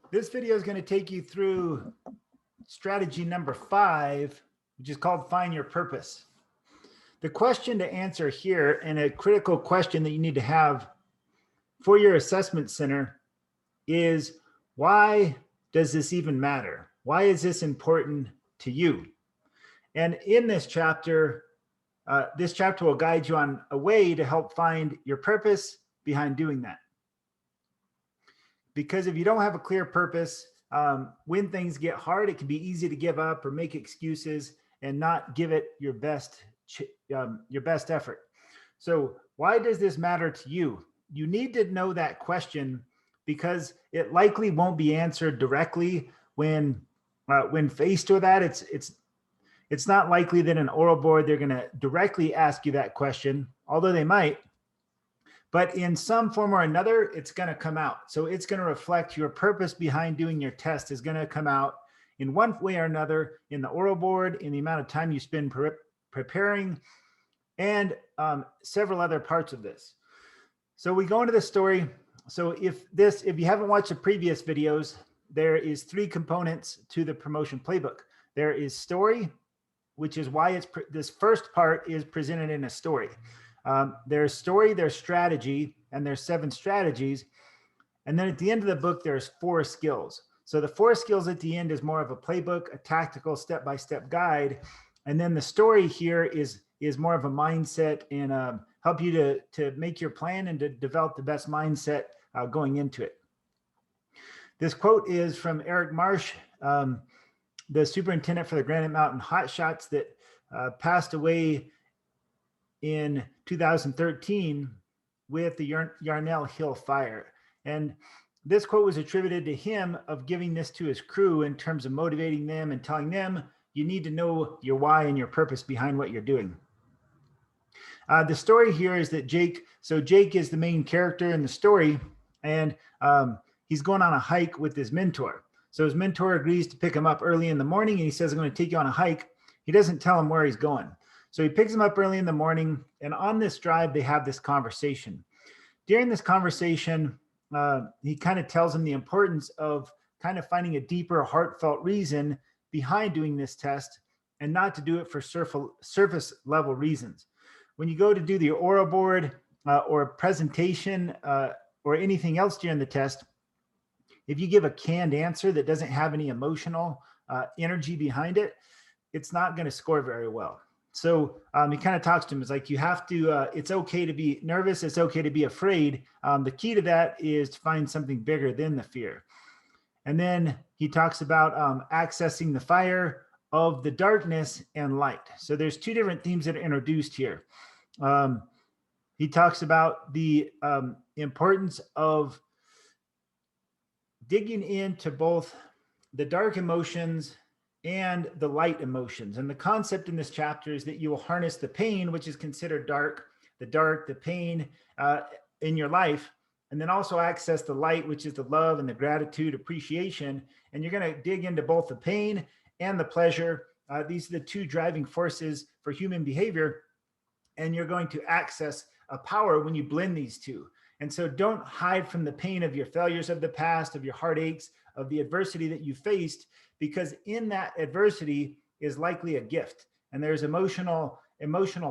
This video is going to take you through strategy number 5, which is called Find Your Purpose. The question to answer here, and a critical question that you need to have for your assessment center, is why does this even matter? Why is this important to you? And in this chapter will guide you on a way to help find your purpose behind doing that. Because if you don't have a clear purpose, when things get hard, it can be easy to give up or make excuses and not give it your best effort. So why does this matter to you? You need to know that question because it likely won't be answered directly when faced with that. It's not likely that an oral board they're going to directly ask you that question, although they might. But in some form or another, it's going to come out. So it's going to reflect your purpose behind doing your test is going to come out in one way or another in the oral board, in the amount of time you spend preparing, and several other parts of this. So we go into the story. So if you haven't watched the previous videos, there is 3 components to the promotion playbook. There is story, which is why this first part is presented in a story. There's story, there's strategy, and there's 7 strategies. And then at the end of the book, there's 4 skills. So the 4 skills at the end is more of a playbook, a tactical step-by-step guide. And then the story here is more of a mindset and help you to make your plan and to develop the best mindset going into it. This quote is from Eric Marsh, the superintendent for the Granite Mountain Hotshots that passed away in 2013 with the Yarnell Hill fire. And this quote was attributed to him of giving this to his crew in terms of motivating them and telling them you need to know your why and your purpose behind what you're doing. The story here is that Jake is the main character in the story, and he's going on a hike with his mentor. So his mentor agrees to pick him up early in the morning, and he says, I'm going to take you on a hike. He doesn't tell him where he's going. So he picks him up early in the morning, and on this drive, they have this conversation. During this conversation, he kind of tells him the importance of kind of finding a deeper, heartfelt reason behind doing this test and not to do it for surface level reasons. When you go to do the oral board or a presentation or anything else during the test, if you give a canned answer that doesn't have any emotional energy behind it, it's not going to score very well. So he kind of talks to him. It's like you have to, it's okay to be nervous. It's okay to be afraid. The key to that is to find something bigger than the fear. And then he talks about accessing the fire of the darkness and light. So there's 2 different themes that are introduced here. He talks about the importance of digging into both the dark emotions and the light emotions. And the concept in this chapter is that you will harness the pain, which is considered dark, the pain in your life, and then also access the light, which is the love and the gratitude, appreciation. And you're going to dig into both the pain and the pleasure. These are the 2 driving forces for human behavior. And you're going to access a power when you blend these 2. And so don't hide from the pain of your failures of the past, of your heartaches, of the adversity that you faced, because in that adversity is likely a gift. And there's emotional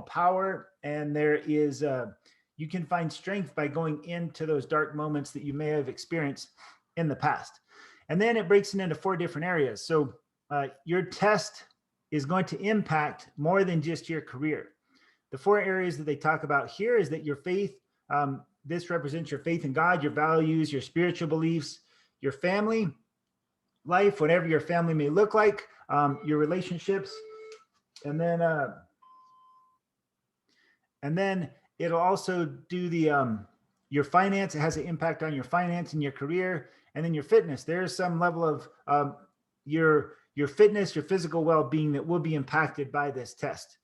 power, and there is you can find strength by going into those dark moments that you may have experienced in the past. And then it breaks it into 4 different areas. So your test is going to impact more than just your career. The 4 areas that they talk about here is that your faith, this represents your faith in God, your values, your spiritual beliefs, your family life, whatever your family may look like, your relationships, and then it'll also do the your finance. It has an impact on your finance and your career, and then your fitness. There's some level of your fitness, your physical well-being that will be impacted by this test.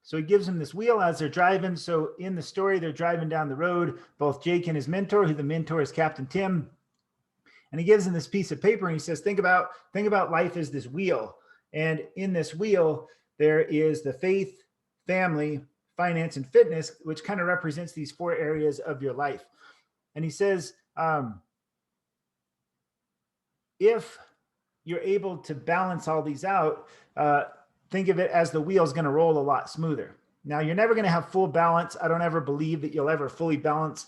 So he gives them this wheel as they're driving. So in the story, they're driving down the road, both Jake and his mentor, who the mentor is Captain Tim. And he gives them this piece of paper and he says, think about life as this wheel. And in this wheel, there is the faith, family, finance, and fitness, which kind of represents these 4 areas of your life. And he says, if you're able to balance all these out, think of it as the wheel's going to roll a lot smoother. Now, you're never going to have full balance. I don't ever believe that you'll ever fully balance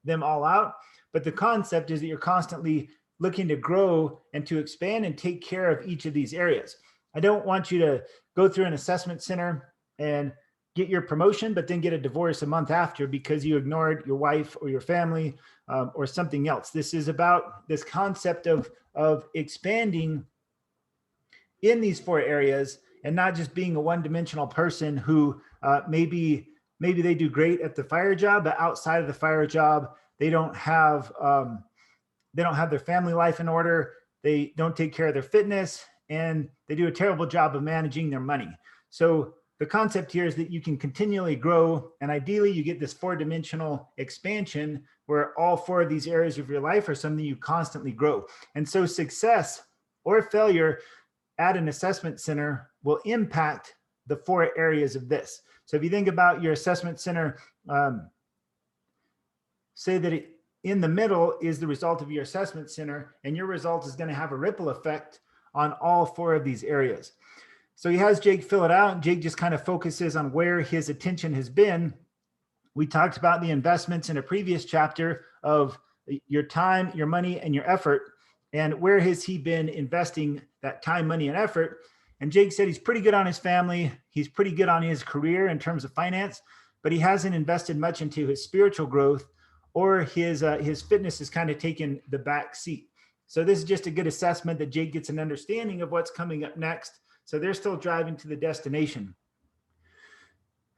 them all out. But the concept is that you're constantly looking to grow and to expand and take care of each of these areas. I don't want you to go through an assessment center and get your promotion, but then get a divorce a month after because you ignored your wife or your family, or something else. This is about this concept of expanding in these 4 areas and not just being a one-dimensional person who maybe they do great at the fire job, but outside of the fire job, they don't have their family life in order. They don't take care of their fitness, and they do a terrible job of managing their money. So the concept here is that you can continually grow, and ideally you get this 4-dimensional expansion where all 4 of these areas of your life are something you constantly grow. And so success or failure at an assessment center will impact the 4 areas of this. So if you think about your assessment center, say that in the middle is the result of your assessment center, and your result is going to have a ripple effect on all 4 of these areas. So he has Jake fill it out, and Jake just kind of focuses on where his attention has been. We talked about the investments in a previous chapter of your time, your money, and your effort, and where has he been investing that time, money, and effort. And Jake said he's pretty good on his family. He's pretty good on his career in terms of finance, but he hasn't invested much into his spiritual growth, or his fitness has kind of taken the back seat. So this is just a good assessment that Jake gets an understanding of what's coming up next. So they're still driving to the destination.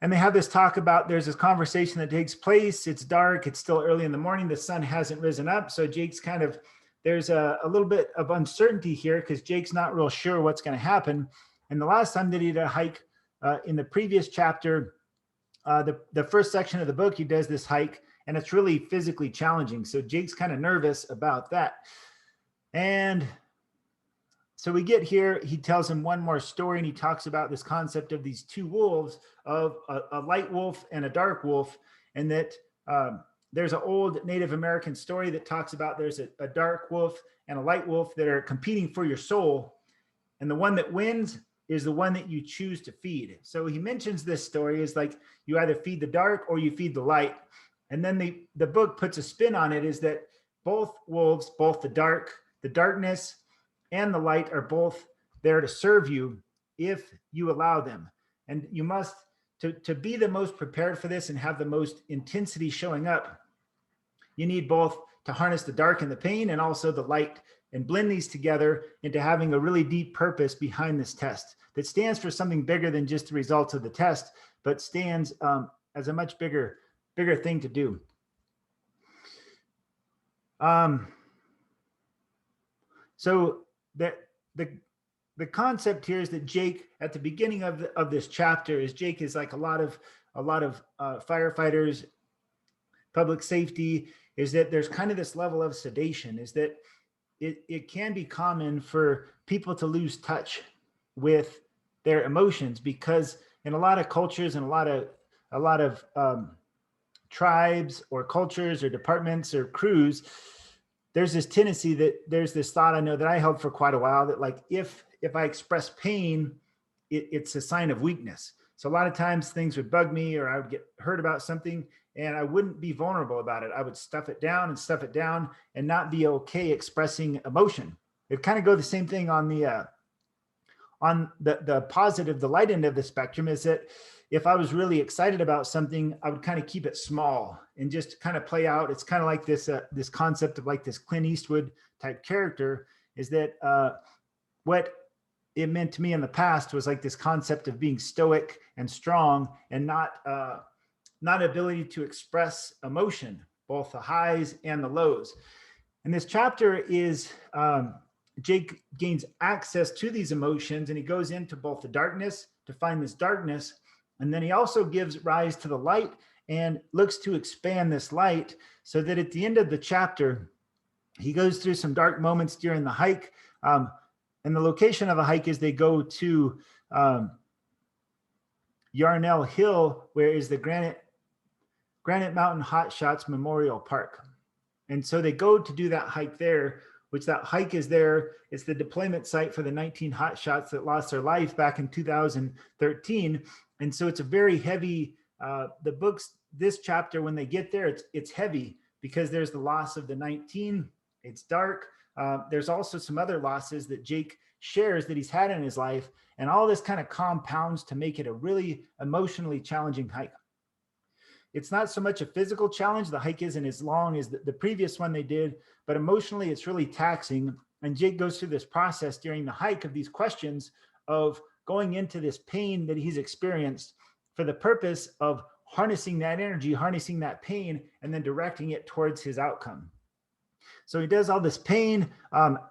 And they have this talk about, there's this conversation that takes place. It's dark. It's still early in the morning. The sun hasn't risen up. So Jake's kind of, there's a little bit of uncertainty here because Jake's not real sure what's going to happen. And the last time that he did a hike in the previous chapter, the first section of the book, he does this hike, and it's really physically challenging. So Jake's kind of nervous about that. And so we get here, he tells him one more story, and he talks about this concept of these 2 wolves, of a light wolf and a dark wolf, and that there's an old Native American story that talks about there's a dark wolf and a light wolf that are competing for your soul, and the one that wins is the one that you choose to feed. So he mentions this story is like you either feed the dark or you feed the light. And then the book puts a spin on it, is that both wolves, both the darkness and the light, are both there to serve you if you allow them. And you must, to be the most prepared for this and have the most intensity showing up, you need both to harness the dark and the pain and also the light, and blend these together into having a really deep purpose behind this test that stands for something bigger than just the results of the test, but stands as a much bigger thing to do. So the concept here is that Jake, at the beginning of this chapter, is Jake is like a lot of firefighters, public safety, is that there's kind of this level of sedation, is that it can be common for people to lose touch with their emotions, because in a lot of cultures and a lot of tribes or cultures or departments or crews, there's this tendency that there's this thought I know that I held for quite a while, that like if I express pain, it's a sign of weakness. So a lot of times things would bug me, or I would get hurt about something and I wouldn't be vulnerable about it. I would stuff it down and not be okay expressing emotion. It kind of go the same thing on the positive, the light end of the spectrum, is that if I was really excited about something, I would kind of keep it small and just kind of play out. It's kind of like this concept of like this Clint Eastwood type character, is that what it meant to me in the past was like this concept of being stoic and strong, and not ability to express emotion, both the highs and the lows. And this chapter is Jake gains access to these emotions, and he goes into both the darkness to find this darkness, and then he also gives rise to the light and looks to expand this light, so that at the end of the chapter, he goes through some dark moments during the hike. And the location of the hike is they go to Yarnell Hill, where is the Granite Mountain Hot Shots Memorial Park. And so they go to do that hike there, which that hike is there. It's the deployment site for the 19 hotshots that lost their life back in 2013. And so it's a very heavy, the books, this chapter, when they get there, it's heavy because there's the loss of the 19. It's dark. There's also some other losses that Jake shares that he's had in his life. And all this kind of compounds to make it a really emotionally challenging hike. It's not so much a physical challenge. The hike isn't as long as the previous one they did, but emotionally it's really taxing. And Jake goes through this process during the hike of these questions of going into this pain that he's experienced for the purpose of harnessing that energy, harnessing that pain, and then directing it towards his outcome. So he does all this pain.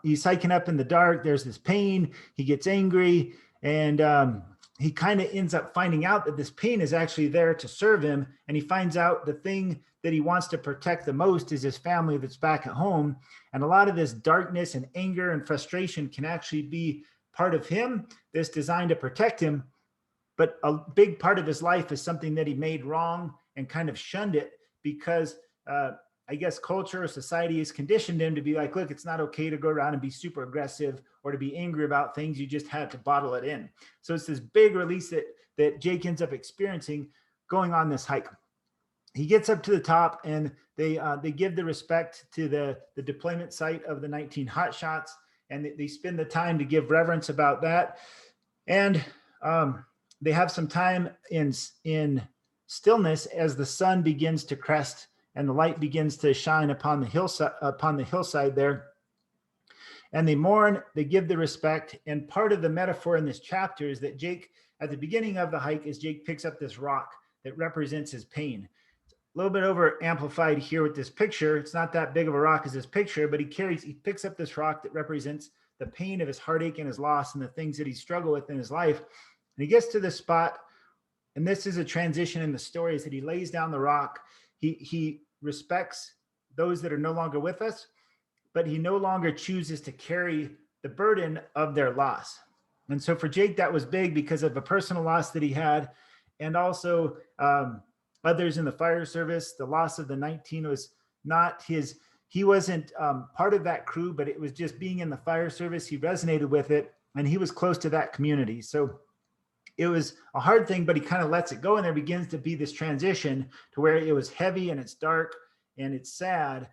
He's hiking up in the dark. There's this pain. He gets angry, and he kind of ends up finding out that this pain is actually there to serve him. And he finds out the thing that he wants to protect the most is his family that's back at home. And a lot of this darkness and anger and frustration can actually be part of him that's designed to protect him. But a big part of his life is something that he made wrong and kind of shunned it because I guess culture or society has conditioned him to be like, look, it's not okay to go around and be super aggressive or to be angry about things. You just have to bottle it in. So it's this big release that Jake ends up experiencing going on this hike. He gets up to the top, and they give the respect to the deployment site of the 19 hotshots, and they spend the time to give reverence about that. And they have some time in stillness as the sun begins to crest and the light begins to shine upon the hillside there. And they mourn, they give the respect. And part of the metaphor in this chapter is that Jake, at the beginning of the hike, is Jake picks up this rock that represents his pain. It's a little bit over amplified here with this picture. It's not that big of a rock as this picture, but he picks up this rock that represents the pain of his heartache and his loss and the things that he struggled with in his life. And he gets to this spot, and this is a transition in the story, is that he lays down the rock. He respects those that are no longer with us, but he no longer chooses to carry the burden of their loss. And so for Jake, that was big because of a personal loss that he had, and also others in the fire service. The loss of the 19 was not his, he wasn't part of that crew, but it was just being in the fire service. He resonated with it, and he was close to that community. So it was a hard thing, but he kind of lets it go. And there begins to be this transition to where it was heavy and it's dark and it's sad.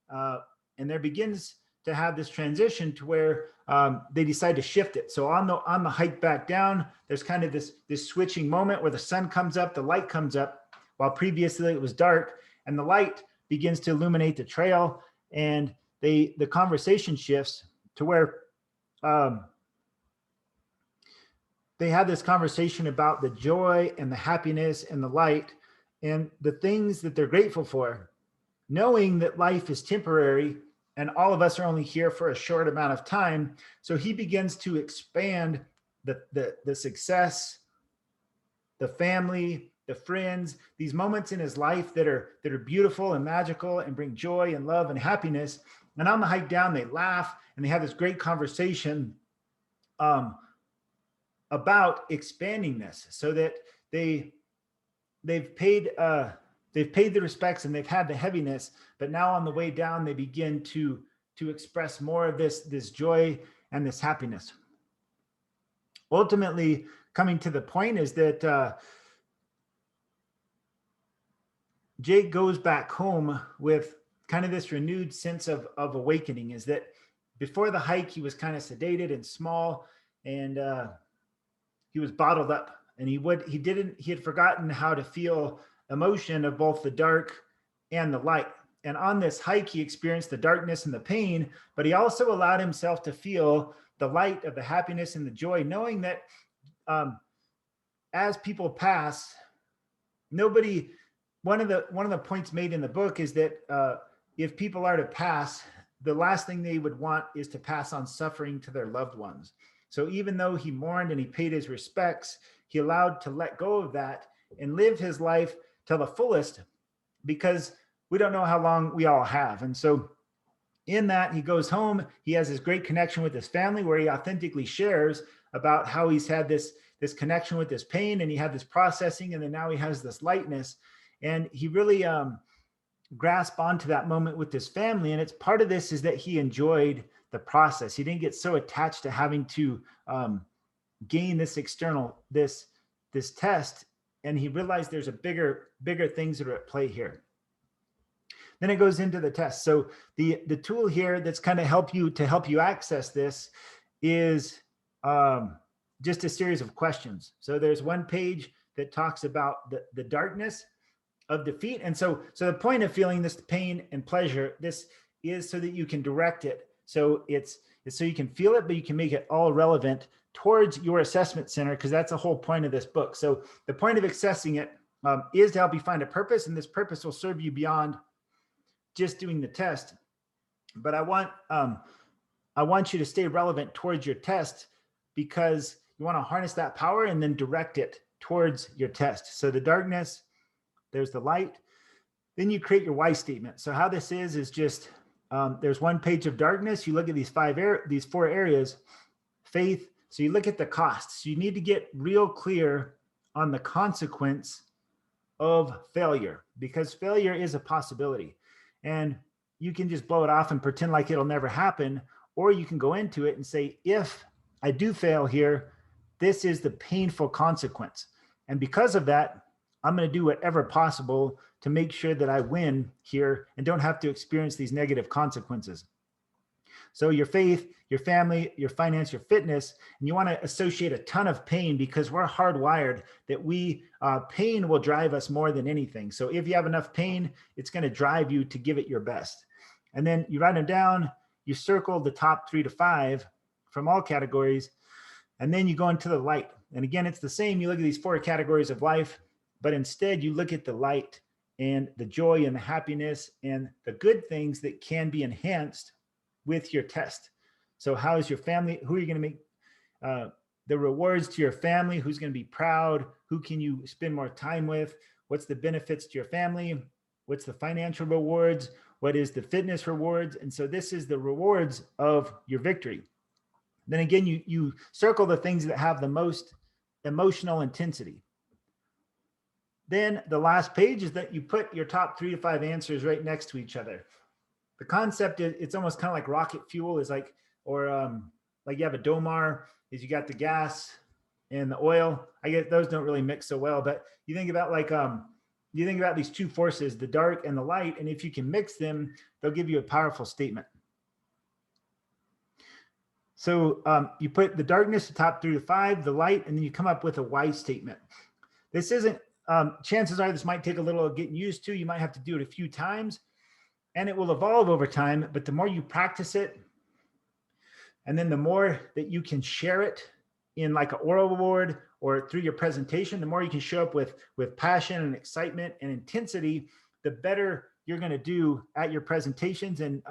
And there begins to have this transition to where they decide to shift it. So on the hike back down, there's kind of this switching moment where the sun comes up, the light comes up, while previously it was dark, and the light begins to illuminate the trail. And the conversation shifts to where they had this conversation about the joy and the happiness and the light and the things that they're grateful for, knowing that life is temporary and all of us are only here for a short amount of time. So he begins to expand the success, the family, the friends, these moments in his life that are beautiful and magical and bring joy and love and happiness. And on the hike down, they laugh and they have this great conversation about expanding this, so that they've paid the respects and they've had the heaviness, but now on the way down they begin to express more of this joy and this happiness. Ultimately, coming to the point is that Jake goes back home with kind of this renewed sense of awakening. Is that before the hike he was kind of sedated and small, and he was bottled up, and he had forgotten how to feel emotion of both the dark and the light. And on this hike, he experienced the darkness and the pain, but he also allowed himself to feel the light of the happiness and the joy, knowing that as people pass, one of the points made in the book is that if people are to pass, the last thing they would want is to pass on suffering to their loved ones. So even though he mourned and he paid his respects, he allowed to let go of that and live his life to the fullest, because we don't know how long we all have. And so in that, he goes home, he has this great connection with his family where he authentically shares about how he's had this connection with this pain, and he had this processing, and then now he has this lightness. And he really grasp onto that moment with his family. And it's part of this is that he enjoyed the process. He didn't get so attached to having to gain this external, this test. And he realized there's a bigger things that are at play here. Then it goes into the test. So the tool here that's kind of help you access this is just a series of questions. So there's one page that talks about the darkness of defeat. And so the point of feeling this pain and pleasure, this is so that you can direct it. So it's so you can feel it, but you can make it all relevant towards your assessment center, because that's the whole point of this book. So the point of accessing it is to help you find a purpose, and this purpose will serve you beyond just doing the test. But I want you to stay relevant towards your test, because you want to harness that power and then direct it towards your test. So the darkness, there's the light. Then you create your why statement. So how this is just there's one page of darkness. You look at these four areas. Faith. So you look at the costs. So you need to get real clear on the consequence of failure, because failure is a possibility. And you can just blow it off and pretend like it'll never happen, or you can go into it and say, if I do fail here, this is the painful consequence. And because of that, I'm going to do whatever possible to make sure that I win here and don't have to experience these negative consequences. So your faith, your family, your finance, your fitness, and you want to associate a ton of pain, because we're hardwired that pain will drive us more than anything. So if you have enough pain, it's going to drive you to give it your best. And then you write them down, you circle the top 3 to 5 from all categories, and then you go into the light. And again, it's the same. You look at these 4 categories of life, but instead you look at the light and the joy and the happiness and the good things that can be enhanced with your test. So how is your family? Who are you going to make the rewards to your family? Who's going to be proud? Who can you spend more time with? What's the benefits to your family? What's the financial rewards? What is the fitness rewards? And so this is the rewards of your victory. Then again, you circle the things that have the most emotional intensity. Then the last page is that you put your top 3 to 5 answers right next to each other. The concept is, it's almost kind of like rocket fuel is like, or like you have a Domar, is you got the gas and the oil. I guess those don't really mix so well, but you think about like, you think about these 2 forces, the dark and the light, and if you can mix them, they'll give you a powerful statement. So you put the darkness, the top 3 to 5, the light, and then you come up with a why statement. This isn't, chances are this might take a little getting used to. You might have to do it a few times, and it will evolve over time. But the more you practice it, and then the more that you can share it in like an oral award or through your presentation, the more you can show up with passion and excitement and intensity, the better you're going to do at your presentations, and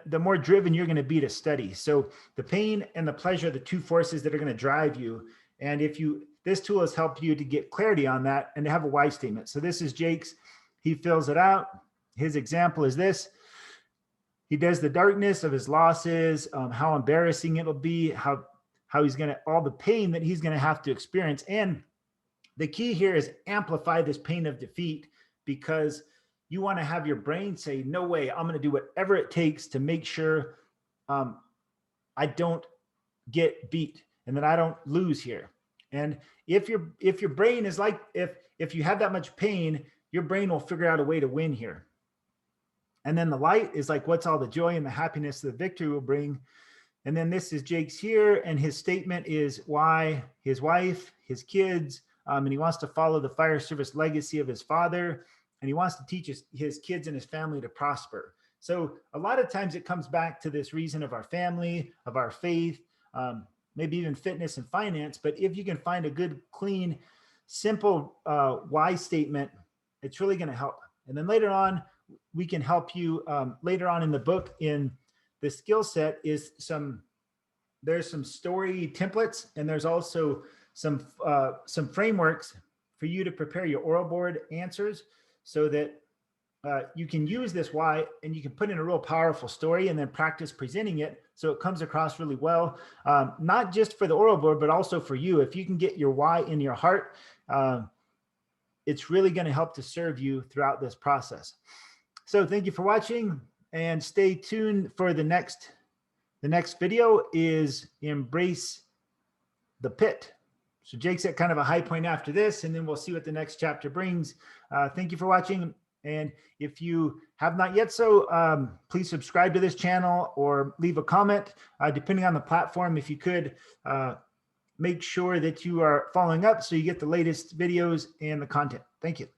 the more driven you're going to be to study. So the pain and the pleasure are the 2 forces that are going to drive you. And this tool has helped you to get clarity on that and to have a why statement. So this is Jake's. He fills it out. His example is this. He does the darkness of his losses, how embarrassing it'll be, how he's going to, all the pain that he's going to have to experience. And the key here is amplify this pain of defeat, because you want to have your brain say, no way, I'm going to do whatever it takes to make sure I don't get beat and that I don't lose here. And if your brain is like, if you have that much pain, your brain will figure out a way to win here. And then the light is like, what's all the joy and the happiness the victory will bring. And then this is Jake's here, and his statement is why his wife, his kids, and he wants to follow the fire service legacy of his father, and he wants to teach his kids and his family to prosper. So a lot of times it comes back to this reason of our family, of our faith, maybe even fitness and finance. But if you can find a good, clean, simple why statement, it's really going to help. And then later on, we can help you later on in the book. In the skill set is there's some story templates, and there's also some frameworks for you to prepare your oral board answers, so that you can use this why, and you can put in a real powerful story and then practice presenting it so it comes across really well, not just for the oral board, but also for you. If you can get your why in your heart, it's really going to help to serve you throughout this process. So thank you for watching, and stay tuned for the next video is Embrace the Pit. So Jake's at kind of a high point after this, and then we'll see what the next chapter brings. Thank you for watching. And if you have not yet so, please subscribe to this channel or leave a comment, depending on the platform. If you could make sure that you are following up so you get the latest videos and the content. Thank you.